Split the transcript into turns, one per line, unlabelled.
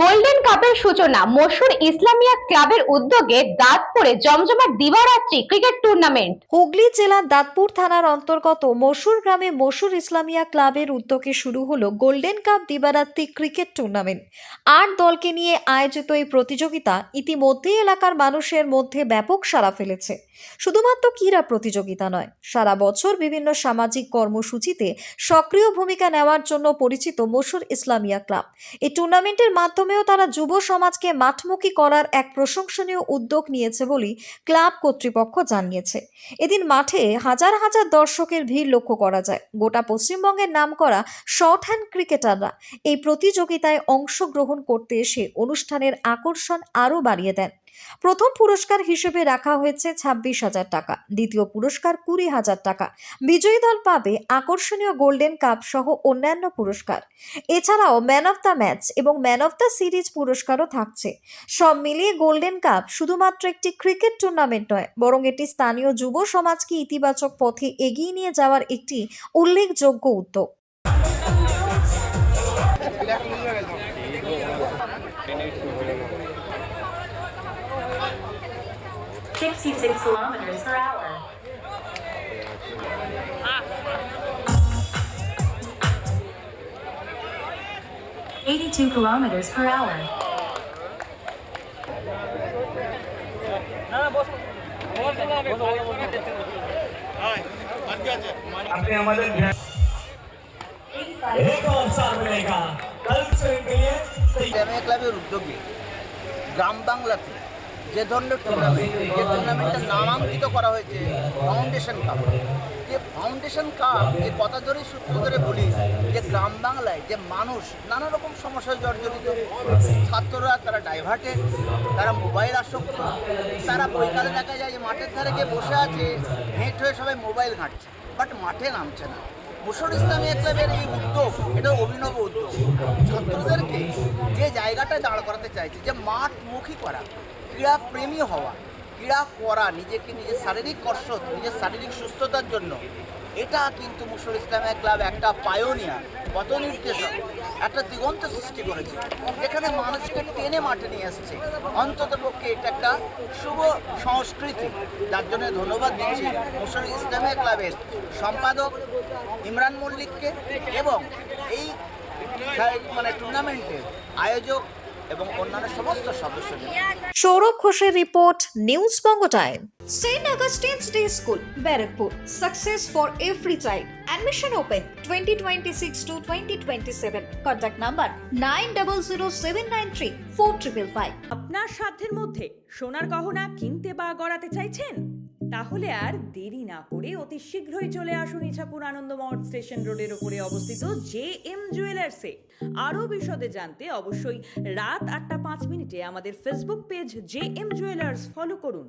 Golden কাপের সূচনা মশুর ইসলামিয়া ক্লাবের উদ্যোগে দাঁতপুরে জমজমাট দিবারাত্রি ক্রিকেট টুর্নামেন্ট।
হুগলি জেলার দাঁতপুর থানার অন্তর্গত মশুর গ্রামে মশুর ইসলামিয়া ক্লাবের উদ্যোগে শুরু হলো গোল্ডেন কাপ দিবারাত্রি ক্রিকেট টুর্নামেন্ট। ৮ দলকে নিয়ে আয়োজিত এই প্রতিযোগিতা ইতিমধ্যেই এলাকার মানুষের মধ্যে ব্যাপক সাড়া ফেলেছে। শুধুমাত্র ক্রীড়া প্রতিযোগিতা নয়, সারা বছর বিভিন্ন সামাজিক কর্মসূচিতে সক্রিয় ভূমিকা নেওয়ার জন্য পরিচিত মশুর ইসলামিয়া ক্লাব এই টুর্নামেন্টের মাধ্যমেও তারা যুব সমাজকে মাঠমুখী করার এক প্রশংসনীয় উদ্যোগ নিয়েছে বলে ক্লাব কর্তৃপক্ষ জানিয়েছে। এদিন মাঠে হাজার হাজার দর্শকের ভিড় লক্ষ্য করা যায়। গোটা পশ্চিমবঙ্গের নামকরা শর্ট হ্যান্ড ক্রিকেটাররা এই প্রতিযোগিতায় অংশগ্রহণ করতে এসে অনুষ্ঠানের আকর্ষণ আরও বাড়িয়ে দেন। প্রথম পুরস্কার হিসেবে রাখা হয়েছে 26,000 টাকা, দ্বিতীয় পুরস্কার 20,000 টাকা। বিজয়ী দল পাবে আকর্ষণীয় গোল্ডেন কাপ সহ অন্যান্য পুরস্কার। এছাড়াও ম্যান অফ দ্য ম্যাচ এবং ম্যান অফ দ্য সিরিজ পুরস্কারও থাকছে। সব মিলিয়ে গোল্ডেন কাপ শুধুমাত্র একটি ক্রিকেট টুর্নামেন্ট নয়, বরং এটি স্থানীয় যুব সমাজকে ইতিবাচক পথে এগিয়ে নিয়ে যাওয়ার একটি উল্লেখযোগ্য উদ্যোগ।
66 kilometers per hour. $82 kilometers per hour.
आपने हमारे एक और साल मिलेगा कल से इनके लिए
ইসলামিয়া ক্লাবের উদ্যোগে গ্রাম বাংলাতে যে ধরনের টুর্নামেন্টটা নামাঙ্কিত করা হয়েছে ফাউন্ডেশন কাপ। যে ফাউন্ডেশন কাপ যে কথা ধরেই সূত্র ধরে বলি যে গ্রাম বাংলায় যে মানুষ নানা রকম সমস্যায় জর্জরিত, ছাত্ররা তারা ডাইভার্টেড, তারা মোবাইল আসক্ত, তারা বৈকালে দেখা যায় যে মাঠের ধারে গিয়ে বসে আছে, হেঁট হয়ে সবাই মোবাইল ঘাঁটছে, বাট মাঠে নামছে না। মশুর ইসলামিয়া ক্লাবের এই উদ্যোগ, এটা অভিনব উদ্যোগ। ছাত্রদেরকে যে জায়গাটায় দাঁড় করাতে চাইছে, যে মাঠমুখী করা, ক্রীড়া প্রেমী হওয়া, ক্রীড়া করা, নিজেকে নিজের শারীরিক কসরত, নিজের শারীরিক সুস্থতার জন্য, এটা কিন্তু মশুর ইসলামিয়া ক্লাব একটা পায়োনিয়ার, পথ নির্দেশক, একটা দিগন্ত সৃষ্টি করেছে, যেখানে মানুষকে টেনে মাঠে নিয়ে আসছে। অন্তত পক্ষে এটা একটা শুভ সংস্কৃতি, যার জন্য ধন্যবাদ দিচ্ছি মশুর ইসলামিয়া ক্লাবের সম্পাদক ইমরান মল্লিককে এবং এই টুর্নামেন্টের আয়োজক এবং অন্যান্য সমস্ত সদস্যদের।
সৌরভ ঘোষের report, news Banga time. Saint Augustine's day school, Barrackpore, success for every child. Admission open 2026 to 2027. Contact number 9007934555.
আপনার সাধ্যের মধ্যে সোনার গহনা কিনতে বা গড়াতে চাইছেন? তাহলে আর দেরি না করে অতি শীঘ্রই চলে আসুন ইছাপুর আনন্দমঠ স্টেশন রোডের উপরে অবস্থিত JM জুয়েলার্সে। আরও বিশদে জানতে অবশ্যই রাত 8:05 আমাদের Facebook page JM jewellers follow করুন।